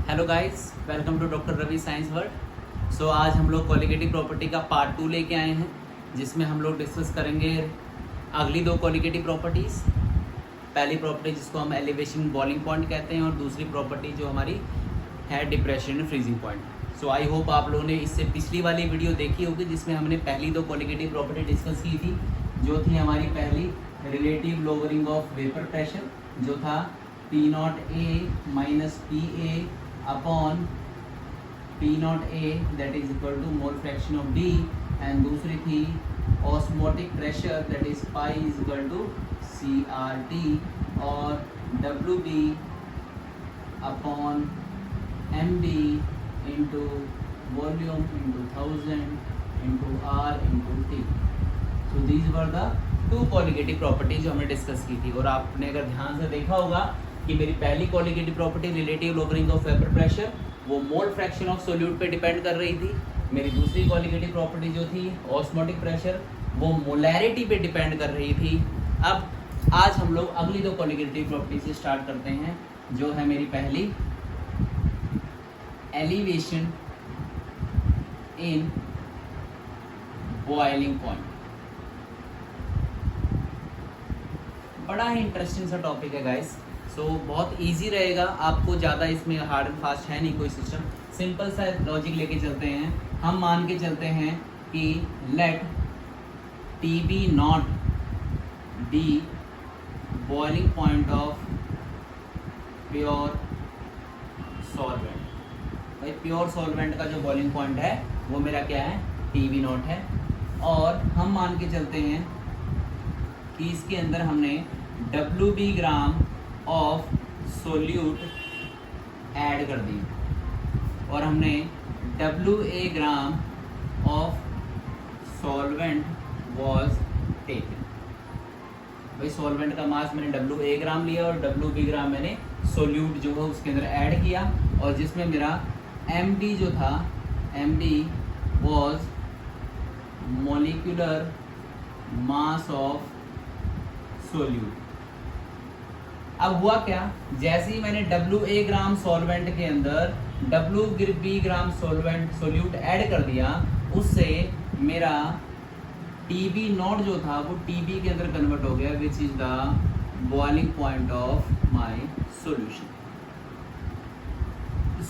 Hello guys, welcome to doctor Ravi science world. So आज हम लोग क्वालिटेटिव प्रॉपर्टी का पार्ट 2 लेके आए हैं, जिसमें हम लोग डिस्कस करेंगे अगली दो क्वालिटेटिव प्रॉपर्टीज़। पहली प्रॉपर्टी जिसको हम एलिवेशन बॉइलिंग पॉइंट कहते हैं और दूसरी प्रॉपर्टी जो हमारी है depression and freezing point. So I hope आप लोगों ने इससे पिछली वाली वीडियो देखी होगी जिसमें हमने पहली दो क्वालिटेटिव प्रॉपर्टी डिस्कस की थी, जो थी हमारी पहली relative lowering of vapour pressure, जो था P0A minus PA upon P0A that is equal to mole fraction of D, and दूसरी थी osmotic pressure that is pi is equal to CRT और WB upon MB into volume into 1000 into R into T। So these were the two qualitative property जो हमने discuss की थी। और आपने अगर ध्यान से देखा होगा कि मेरी पहली qualitative property relative lowering of vapour pressure वो मोल फ्रैक्शन ऑफ सोल्यूट पे डिपेंड कर रही थी। मेरी दूसरी क्वालिटेटिव प्रॉपर्टी जो थी ऑस्मोटिक प्रेशर वो मोलैरिटी पे डिपेंड कर रही थी। अब आज हम लोग अगली दो क्वालिटेटिव प्रॉपर्टी से स्टार्ट करते हैं, जो है मेरी पहली एलिवेशन इन बॉइलिंग पॉइंट। बड़ा ही इंटरेस्टिंग सा टॉपिक है गाइस। सो बहुत इजी रहेगा, आपको ज़्यादा इसमें हार्ड एंड फास्ट है नहीं कोई सिस्टम। सिंपल सा लॉजिक लेके चलते हैं। हम मान के चलते हैं कि let TB not be boiling point of pure solvent. भाई प्योर सॉल्वेंट का जो बॉइलिंग पॉइंट है वो मेरा क्या है, TB नॉट है। और हम मान के चलते हैं कि इसके अंदर हमने WB gram of solute add कर दी और हमने WA gram of solvent was taken. भाई सॉल्वेंट का मास मैंने WA ग्राम लिया और WB ग्राम मैंने सोल्यूट जो है उसके अंदर ऐड किया, और जिसमें मेरा MD जो था, MD was molecular mass of solute. अब हुआ क्या, जैसे ही मैंने WA ग्राम सॉल्वेंट के अंदर WB ग्राम सॉल्वेंट सोल्यूट ऐड कर दिया, उससे मेरा TB नॉट जो था वो TB के अंदर कन्वर्ट हो गया, which is the boiling point of my solution.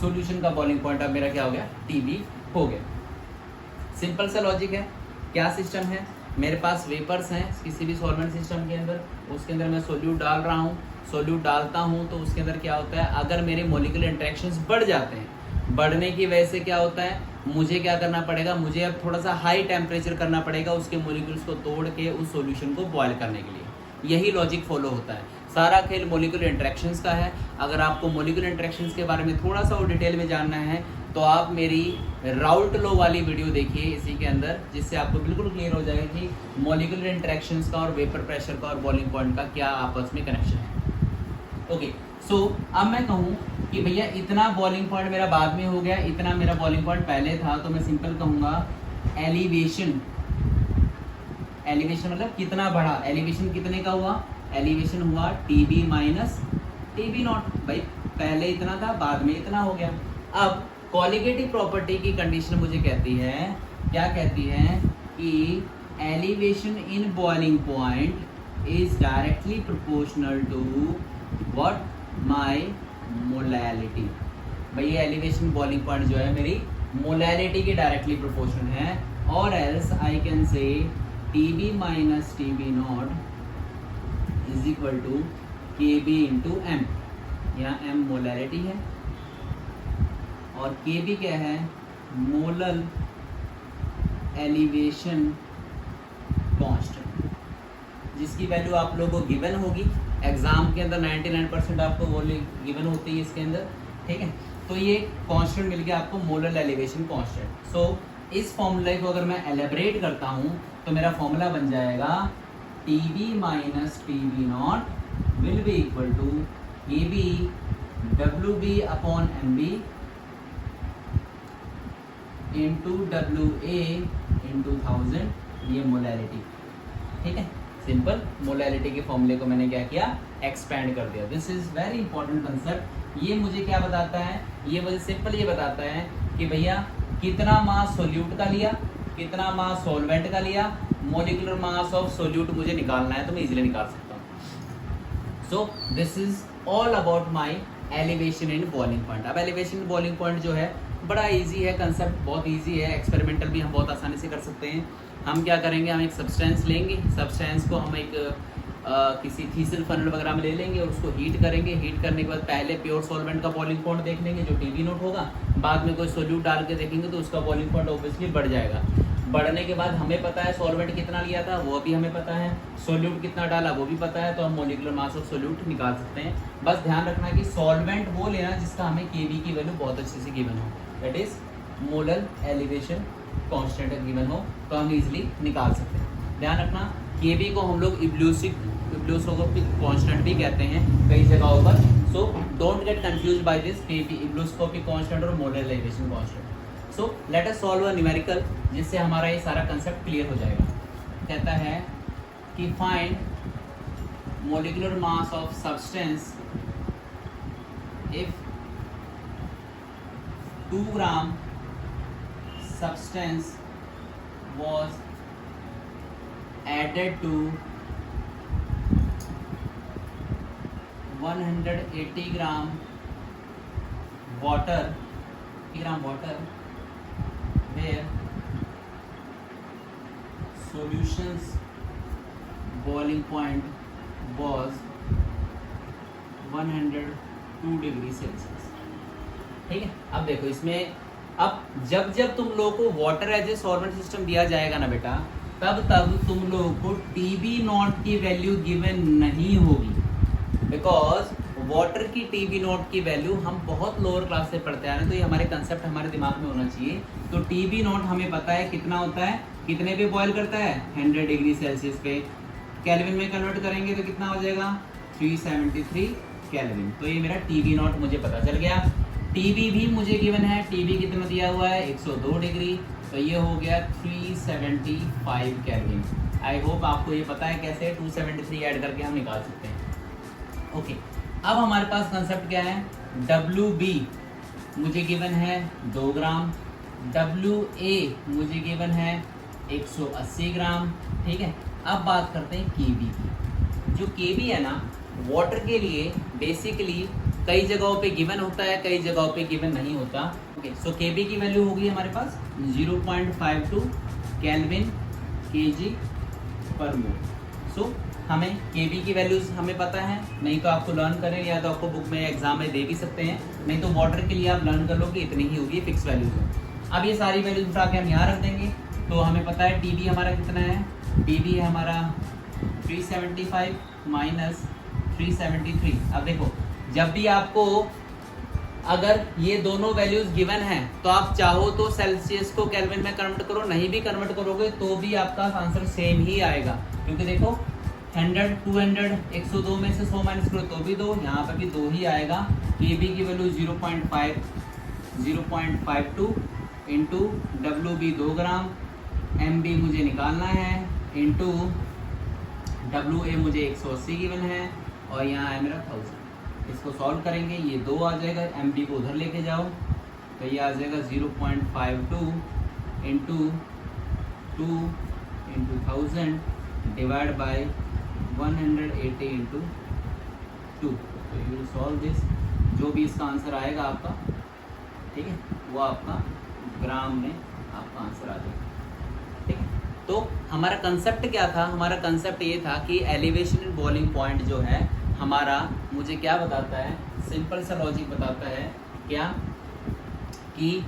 Solution का बॉइलिंग पॉइंट अब मेरा क्या हो गया, TB हो गया। सिंपल सा लॉजिक है। क्या सिस्टम है, मेरे पास वेपर्स हैं किसी भी सॉल्वेंट सिस्टम के अंदर, उसके अंदर मैं सोल्यूट डाल रहा हूँ। सोल्यूट डालता हूँ तो उसके अंदर क्या होता है, अगर मेरे मॉलिक्यूलर इंटरेक्शंस बढ़ जाते हैं, बढ़ने की वजह से क्या होता है, मुझे क्या करना पड़ेगा, मुझे अब थोड़ा सा हाई टेम्परेचर करना पड़ेगा उसके मॉलिक्यूल्स को तोड़ के उस सॉल्यूशन को बॉयल करने के लिए। यही लॉजिक फॉलो होता है। सारा खेल मॉलिक्यूलर इंटरेक्शंस का है। अगर आपको मॉलिक्यूलर इंटरेक्शंस के बारे में थोड़ा सा और डिटेल में जानना है तो आप मेरी राउट लो वाली वीडियो देखिए इसी के अंदर, जिससे आपको बिल्कुल क्लियर हो जाएगा कि मॉलिक्यूलर इंटरेक्शंस का और वेपर प्रेशर का और बॉइलिंग पॉइंट का क्या आपस में कनेक्शन है। ओके, सो अब मैं कहूँ कि भैया इतना बॉइलिंग पॉइंट मेरा बाद में हो गया, इतना मेरा बॉइलिंग पॉइंट पहले था, तो मैं सिंपल कहूँगा एलिवेशन। एलिवेशन मतलब कितना बढ़ा, एलिवेशन कितने का हुआ, एलिवेशन हुआ TB माइनस TB नॉट। भाई पहले इतना था, बाद में इतना हो गया। अब क्वालिटेटिव प्रॉपर्टी की कंडीशन मुझे कहती है, क्या कहती है कि elevation in boiling point is directly proportional to what, my molality. भाई ये एलिवेशन बॉइलिंग पॉइंट जो है मेरी मोलैलिटी के डायरेक्टली प्रोपोर्शनल है, और else I can say TB minus TB not is equal to KB into M। यहाँ M molality है और KB क्या है, मोलल एलिवेशन कांस्टेंट, जिसकी वैल्यू आप लोगों को गिवन होगी एग्जाम के अंदर। 99% आपको वो गिवन होती है इसके अंदर, ठीक है। तो ये कांस्टेंट मिल गया आपको, मोलल एलिवेशन कांस्टेंट। सो इस फॉर्मूले को अगर मैं एलेबरेट करता हूँ तो मेरा फॉर्मूला बन जाएगा TB minus TB not will be equal to KB WB upon MB into WA into 1000, ये मोलैरिटी, ठीक है। सिंपल मोलैलिटी के फॉर्मूले को मैंने क्या किया, एक्सपेंड कर दिया। This is very important concept. ये मुझे क्या बताता है, ये मुझे सिंपल ये बताता है कि भैया कितना मास सोल्यूट का लिया, कितना मास सॉल्वेंट का लिया, मोलिकुलर मास ऑफ सोल्यूट मुझे निकालना है तो मैं इजीली निकाल सकता हूँ। सो this is all about my elevation in boiling point. अब एलिवेशन इन बॉइलिंग पॉइंट जो है बड़ा इजी है, कंसेप्ट बहुत इजी है, एक्सपेरिमेंटल भी हम बहुत आसानी से कर सकते हैं। हम क्या करेंगे, हम एक सब्सटेंस लेंगे, सब्सटेंस को हम एक किसी थीसल फनल वगैरह में ले लेंगे और उसको हीट करेंगे। हीट करने के बाद पहले प्योर सॉल्वेंट का बॉइलिंग पॉइंट देख लेंगे जो टीबी नोट होगा, बाद में कोई सोल्यूट डाल के देखेंगे तो उसका बॉइलिंग पॉइंट ऑब्वियसली बढ़ जाएगा। बढ़ने के बाद हमें पता है सॉल्वेंट कितना लिया था वो भी हमें पता है, सोल्यूट कितना डाला वो भी पता है, तो हम मोलिकुलर मास ऑफ सोल्यूट निकाल सकते हैं। बस ध्यान रखना कि सॉल्वेंट वो लेना जिसका हमें केबी की वैल्यू बहुत अच्छे से गिवन हो, that is molar elevation constant given हो तो हम इजीली निकाल सकते हैं। ध्यान रखना केबी को हम लोग इब्लूस्कोपिक कांस्टेंट भी कहते हैं कई जगहों पर। So don't get confuse by this K B ebullioscopic constant और molar elevation constant. So let us solve a numerical जिससे हमारा ये सारा कंसेप्ट क्लियर हो जाएगा। कहता है कि find molecular mass of substance if 2 gram substance was added to 180 gram water, where solutions boiling point was 102 degree Celsius. ठीक है, अब देखो इसमें अब जब जब तुम लोगों को water as a solvent system दिया जाएगा ना बेटा, तब तुम लोगों को टीबी नॉट की वैल्यू गिवन नहीं होगी, बिकॉज वाटर की टीबी नॉट की वैल्यू हम बहुत लोअर क्लास से पढ़ते आ रहे हैं, तो ये हमारे कंसेप्ट हमारे दिमाग में होना चाहिए। तो टीबी नॉट हमें पता है कितना होता है, कितने पे बॉयल करता है 100 डिग्री सेल्सियस पे, केल्विन में कन्वर्ट करेंगे तो कितना हो जाएगा 373 केल्विन। तो ये मेरा टीबी नॉट मुझे पता चल गया। टीबी भी मुझे गिवन है, टीबी कितना दिया हुआ है 102 डिग्री, तो ये हो गया 375 केल्विन। आई होप आपको ये पता है कैसे 273 ऐड करके हम निकाल सकते हैं। ओके, अब हमारे पास कंसेप्ट क्या है, WB मुझे गिवन है 2 ग्राम, WA मुझे गिवन है 180 ग्राम। ठीक है, अब बात करते हैं KB की। जो KB है ना वाटर के लिए बेसिकली कई जगहों पे गिवन होता है, कई जगहों पे गिवन नहीं होता। ओके, सो केबी की वैल्यू होगी हमारे पास 0.52 केल्विन केजी पर मोल। सो हमें केबी की वैल्यूज हमें पता है, नहीं तो आपको लर्न करें या तो आपको बुक में एग्जाम में दे भी सकते हैं, नहीं तो वाटर के लिए आप लर्न कर लो कि इतनी ही होगी, फिक्स वैल्यूज है। अब ये सारी वैल्यूज उठा के हम यहाँ रख देंगे, तो हमें पता है टीबी हमारा कितना है, टीबी है हमारा 375 माइनस 373। अब देखो जब भी आपको अगर ये दोनों वैल्यूज गिवन हैं तो आप चाहो तो सेल्सियस को केल्विन में कन्वर्ट करो, नहीं भी कन्वर्ट करोगे तो भी आपका आंसर सेम ही आएगा, क्योंकि देखो 100 200 102 में से 100 माइनस करो तो भी 2, यहाँ पर भी 2 ही आएगा। केबी की वैल्यू 0.52 इंटू WB 2 ग्राम, MB मुझे निकालना है, इंटू WA मुझे 180 गिवन है और यहाँ है मेरा 1000। इसको सॉल्व करेंगे, ये 2 आ जाएगा, MB को उधर लेके जाओ तो ये आ जाएगा 0.52 into 2 into 1000 divide by 180 into 2। तो यू सॉल्व दिस, जो भी इसका आंसर आएगा आपका, ठीक है, वो आपका ग्राम में आपका आंसर आ जाएगा। ठीक है, तो हमारा कंसेप्ट क्या था, हमारा कंसेप्ट ये था कि एलिवेशन इन बॉइलिंग पॉइंट जो है हमारा मुझे क्या बताता है, सिंपल सा लॉजिक बताता है क्या कि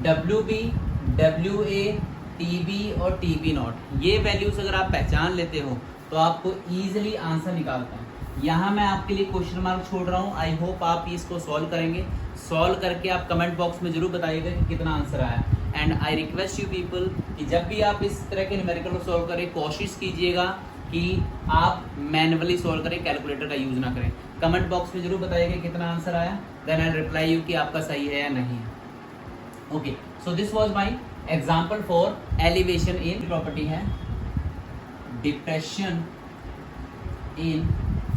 WB, WA, TB और TB नॉट ये वैल्यूज अगर आप पहचान लेते हो तो आपको ईजिली आंसर निकालता है। यहाँ मैं आपके लिए क्वेश्चन मार्क छोड़ रहा हूँ, आई होप आप इसको सॉल्व करेंगे। सॉल्व करके आप कमेंट बॉक्स में जरूर बताइएगा कि कितना आंसर आया। And I request you people कि जब भी आप इस तरह के न्यूमेरिकल को सॉल्व करें कोशिश कीजिएगा कि आप मैनुअली सॉल्व करें, कैलकुलेटर का यूज़ ना करें। कमेंट बॉक्स में जरूर बताइएगा कितना आंसर आया, देन आई रिप्लाई यू कि आपका सही है या नहीं है। Okay, so this was my example for elevation in property है depression in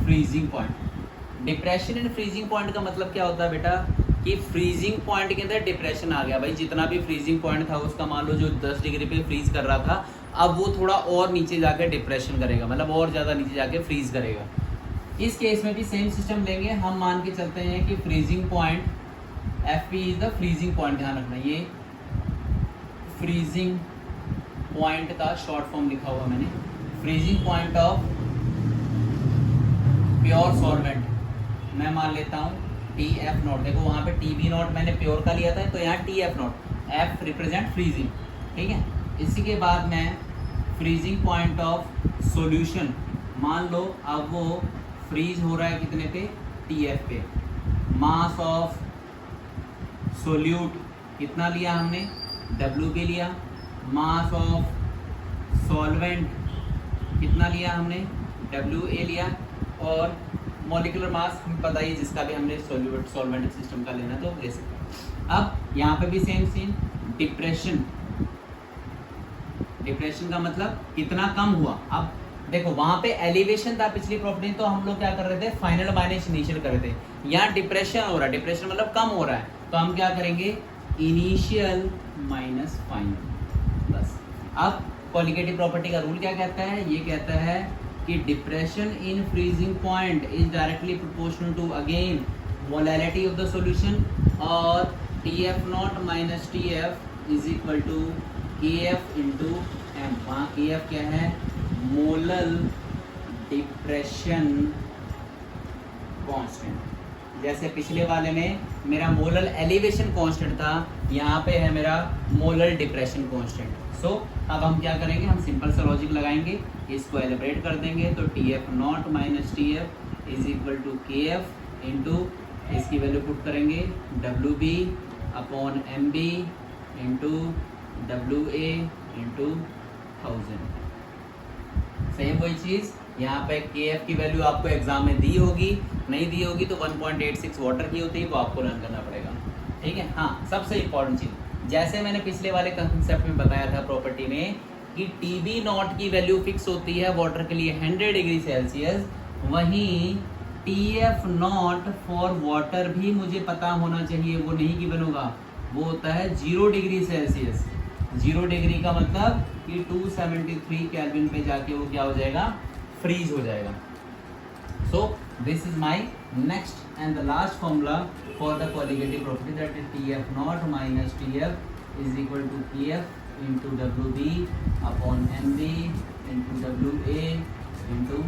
freezing point. Depression in freezing point का मतलब क्या होता है बेटा कि फ्रीजिंग पॉइंट के अंदर डिप्रेशन आ गया। भाई जितना भी फ्रीजिंग पॉइंट था उसका मान लो जो 10 डिग्री पे फ्रीज कर रहा था, अब वो थोड़ा और नीचे जाके डिप्रेशन करेगा, मतलब और ज़्यादा नीचे जाके फ्रीज करेगा। इस केस में भी सेम सिस्टम लेंगे। हम मान के चलते हैं कि freezing point F P is the freezing point. ध्यान रखना ये फ्रीजिंग पॉइंट का शॉर्ट फॉर्म लिखा हुआ मैंने, freezing point of pure solvent मैं मान लेता हूँ टी एफ नॉट। देखो वहाँ पे टी बी नॉट मैंने प्योर का लिया था, तो यहाँ T F not, F represent freezing, ठीक है। इसी के बाद मैं फ्रीजिंग पॉइंट ऑफ सॉल्यूशन मान लो, अब वो फ्रीज हो रहा है कितने पे, टी एफ पे। मास ऑफ सोल्यूट कितना लिया हमने, डब्ल्यू बी लिया। मास ऑफ सॉल्वेंट कितना लिया हमने, डब्ल्यू ए लिया। और मॉलिक्यूलर मास हमें पता ही, जिसका भी हमने सॉल्वेंट सिस्टम का लेना तो ले सकते हैं। अब यहाँ पे भी सेम सीन, डिप्रेशन। डिप्रेशन का मतलब कितना कम हुआ। अब देखो वहाँ पे एलिवेशन था पिछली प्रॉपर्टी, तो हम लोग क्या कर रहे थे, फाइनल माइनस इनिशियल कर रहे थे। यहाँ डिप्रेशन हो रहा है, डिप्रेशन मतलब कम हो रहा है, तो हम क्या करेंगे, इनिशियल माइनस फाइनल, बस। अब कोलिगेटिव प्रॉपर्टी का रूल क्या कहता है, ये कहता है कि depression in freezing point is directly proportional to again molality of the solution, और T F not minus T F is equal to K F into M. वहाँ के एफ क्या है, मोलल डिप्रेशन कांस्टेंट। जैसे पिछले वाले में मेरा molal elevation constant था, यहाँ पे है मेरा मोलल डिप्रेशन कांस्टेंट। सो अब हम क्या करेंगे, हम सिंपल सा लॉजिक लगाएंगे, इसको एलिब्रेट कर देंगे, तो T F not minus T F is equal to K F into, इसकी वैल्यू पुट करेंगे W B upon M B into W A into 1000। Same वही चीज़ यहाँ पे के एफ की वैल्यू आपको एग्जाम में दी होगी, नहीं दी होगी तो 1.86 वाटर की होती है, वो आपको रन करना पड़ेगा, ठीक है। हाँ, सबसे इम्पॉर्टेंट चीज़, जैसे मैंने पिछले वाले कंसेप्ट में बताया था प्रॉपर्टी में कि टी बी नॉट की वैल्यू फिक्स होती है वाटर के लिए 100 डिग्री सेल्सियस, वहीं T F not for water भी मुझे पता होना चाहिए, वो नहीं गिवन होगा, वो होता है 0 डिग्री सेल्सियस। 0 डिग्री का मतलब कि 273 केल्विन पे जाके वो क्या हो जाएगा, फ्रीज हो जाएगा। So this is my next and the last formula for the colligative property, that is T F not minus T F is equal to K F into W B upon M B into W A into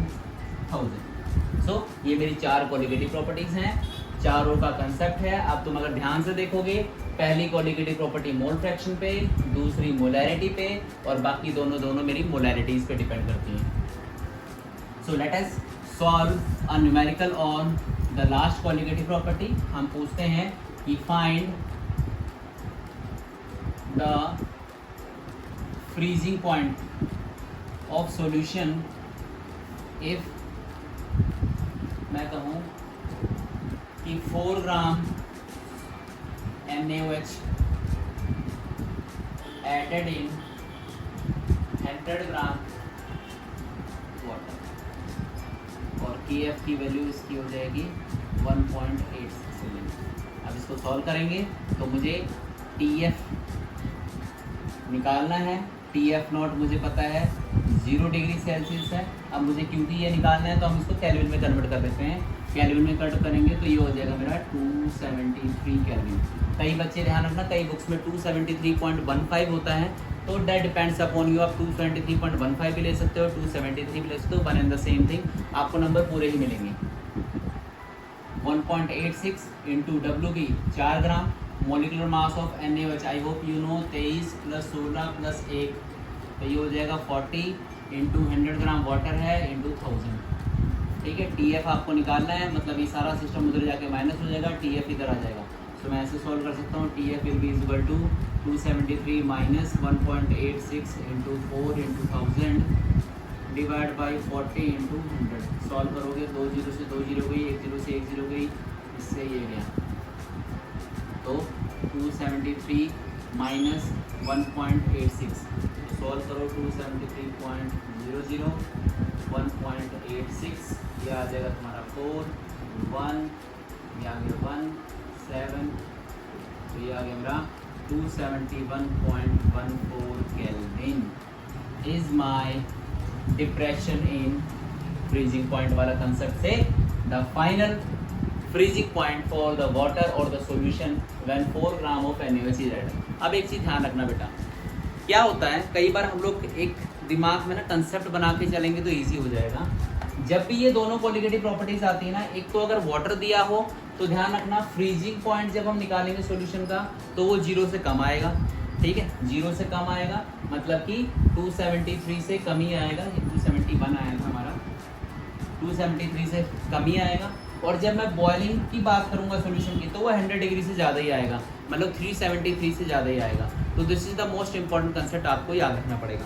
1000। सो ये मेरी 4 colligative properties हैं, चारों का concept है। अब तुम अगर ध्यान से देखोगे, पहली कोलिगेटिव प्रॉपर्टी मोल फ्रैक्शन पे, दूसरी मोलैरिटी पे, और बाकी दोनों मेरी मोलैरिटीज पे डिपेंड करती हैं। सो let us solve a numerical on the last colligative property. हम पूछते हैं कि find the freezing point of solution if मैं कहूँ कि 4 ग्राम NaOH added in 100 gram water, और KF की वैल्यू इसकी हो जाएगी 1.86 मिली। अब इसको सॉल्व करेंगे तो मुझे TF निकालना है, TF नॉट मुझे पता है 0 डिग्री सेल्सियस है। अब मुझे क्योंकि ये निकालना है तो हम इसको केल्विन में कन्वर्ट कर देते हैं, केल्विन में कट करेंगे तो ये हो जाएगा मेरा 273 केल्विन। कई बच्चे ध्यान रखना, कई बुक्स में 273.15 होता है, तो दैट डिपेंड्स अपॉन यू। आप 273.15 भी ले सकते हो, 273 भी ले सकते हो, one and the same thing, आपको नंबर पूरे ही मिलेंगे। 1.86 into W B 4 gram, molecular mass of NaOH I hope you know 23 + 16 + 1, तो ये हो जाएगा 40 इंटू 100 ग्राम वाटर है इंटू 1000, ठीक है। TF आपको निकालना है, मतलब ये सारा सिस्टम उधर जाके माइनस हो जाएगा, TF इधर आ जाएगा। तो मैं ऐसे सॉल्व कर सकता हूँ, TF will be equal to 273 minus 1.86 into 4 into 1000 divide by 40 into 100। Solve करोगे 2 0 से 2 0 गई, 1 0 से 1 0 गई, इससे ये गया, तो 273 माइनस 1.86, सॉल्व करो 273.00 1.86, ये आ जाएगा तुम्हारा 4, 1, ये आ गया 1, 7, तो ये आ गया मेरा 271.14 kelvin is my depression in freezing point वाला कंसेप्ट से the final freezing point for the water और the solution when 4 gram of NaOH is added. अब एक चीज़ ध्यान रखना बेटा, क्या होता है कई बार हम लोग एक दिमाग में ना कंसेप्ट बना के चलेंगे तो इजी हो जाएगा। जब भी ये दोनों कोलिगेटिव प्रॉपर्टीज आती है ना, एक तो अगर वाटर दिया हो तो ध्यान रखना फ्रीजिंग पॉइंट जब हम निकालेंगे सॉल्यूशन का तो वो 0 से कम आएगा, ठीक है, 0 से कम आएगा मतलब कि 273 से कम ही आएगा। ये 271 आया था हमारा, 273 से कम ही आएगा। और जब मैं बॉइलिंग की बात करूंगा सॉल्यूशन की तो वो 100 डिग्री से ज़्यादा ही आएगा, मतलब 373 से ज़्यादा ही आएगा। तो this is the most important concept, आपको याद रखना पड़ेगा।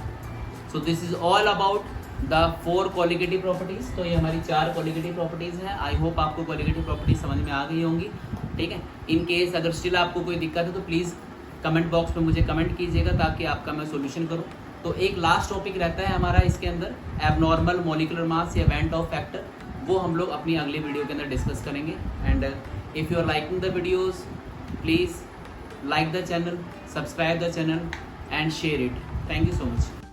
सो this is all about the 4 colligative properties. तो ये हमारी 4 कोलिगेटिव प्रॉपर्टीज़ हैं। आई होप आपको कोलिगेटिव प्रॉपर्टीज समझ में आ गई होंगी, ठीक है। इन केस अगर स्टिल आपको कोई दिक्कत है तो प्लीज़ कमेंट बॉक्स में मुझे कमेंट कीजिएगा ताकि आपका मैं सॉल्यूशन करूं। तो एक लास्ट टॉपिक रहता है हमारा इसके अंदर, एबनॉर्मल मॉलिक्यूलर मास या वेंट ऑफ फैक्टर, वो हम लोग अपनी अगली वीडियो के अंदर डिस्कस करेंगे। And if you are liking the videos please like the channel, subscribe the channel and share it. Thank you so much.